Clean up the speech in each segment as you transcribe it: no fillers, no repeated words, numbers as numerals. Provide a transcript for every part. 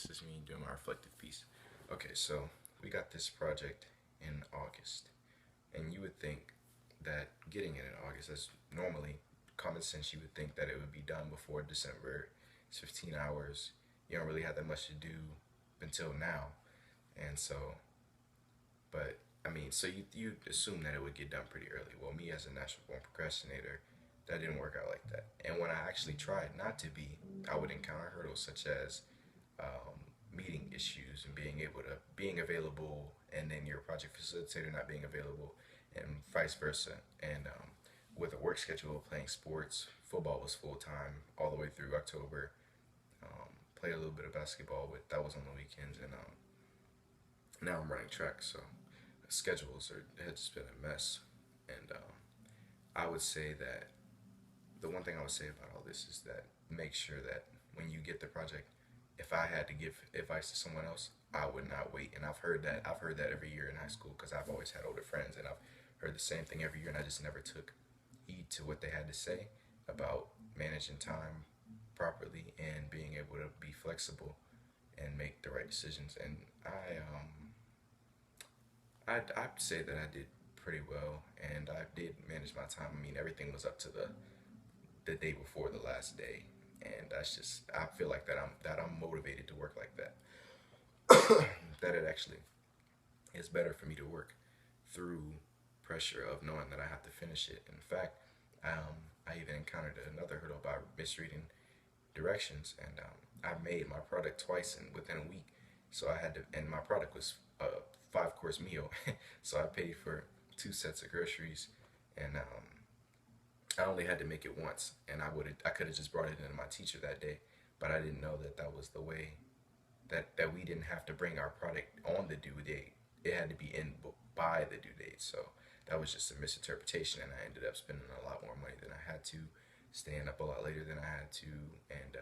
this is me doing my reflective piece. Okay, so we got this project in August, and you would think that getting it in August, that's normally common sense. You would think that it would be done before December. It's 15 hours. You don't really have that much to do until now, and so, but I mean, so you assume that it would get done pretty early. Well, me as a natural born procrastinator, that didn't work out like that. And when I actually tried not to be, I would encounter hurdles such as meeting issues and being available, and then your project facilitator not being available, and vice versa. And with a work schedule of playing sports, football was full time all the way through October. Played a little bit of basketball, but that was on the weekends, and now I'm running track, so schedules are had just been a mess. And I would say that the one thing I would say about all this is that make sure that when you get the project, if I had to give advice to someone else, I would not wait. And I've heard that. I've heard that every year in high school because I've always had older friends, and I've heard the same thing every year, and I just never took heed to what they had to say about managing time properly and being able to be flexible and make the right decisions. And I'd say that I did pretty well, and I did manage my time. I mean, everything was up to the day before the last day, and that's just I feel like that I'm motivated to work like that. That it actually is better for me to work through pressure of knowing that I have to finish it. In fact, I even encountered another hurdle by misreading directions, and I made my product twice in within a week. So I had to, and my product was a 5 course meal, so I paid for 2 sets of groceries, and I only had to make it once, and I could have just brought it into my teacher that day, but I didn't know that that was the way that we didn't have to bring our product on the due date. It had to be in by the due date. So that was just a misinterpretation, and I ended up spending a lot more money than I had to, staying up a lot later than I had to, and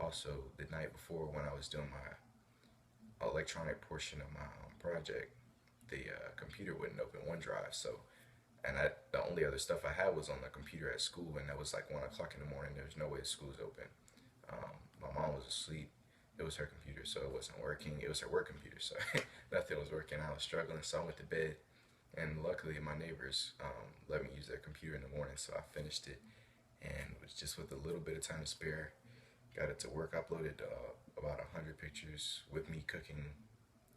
also the night before when I was doing my electronic portion of my project, the computer wouldn't open OneDrive. So, and the only other stuff I had was on the computer at school, and that was like 1 o'clock in the morning. There was no way the school was open. My mom was asleep. It was her computer, so it wasn't working. It was her work computer, so nothing was working. I was struggling, so I went to bed. And luckily, my neighbors let me use their computer in the morning, so I finished it. And it was just with a little bit of time to spare, got it to work. I uploaded about 100 pictures with me cooking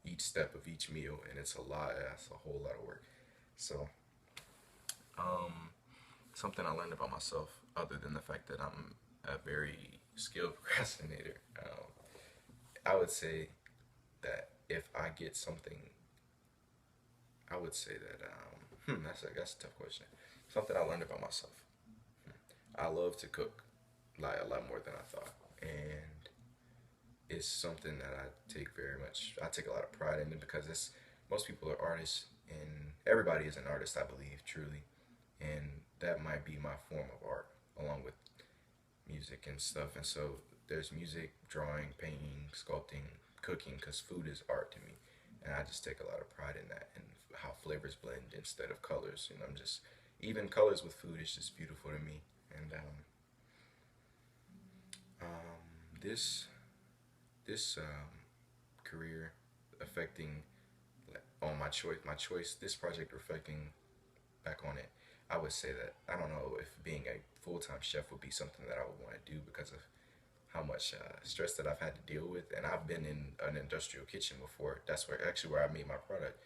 each step of each meal, and it's a lot. That's a whole lot of work. So, something I learned about myself, other than the fact that I'm a very skilled procrastinator, I would say that if I get something, I would say that that's a tough question. Something I learned about myself. I love to cook, like a lot more than I thought, and it's something that I take a lot of pride in it because it's most people are artists, and everybody is an artist, I believe, truly, and that might be my form of art, along with music and stuff. And so there's music, drawing, painting, sculpting, cooking, because food is art to me, and I just take a lot of pride in that and how flavors blend instead of colors. And I'm just even colors with food is just beautiful to me. And this career affecting on my choice, this project reflecting back on it, I would say that I don't know if being a full time chef would be something that I would want to do because of how much stress that I've had to deal with. And I've been in an industrial kitchen before. That's where I made my product.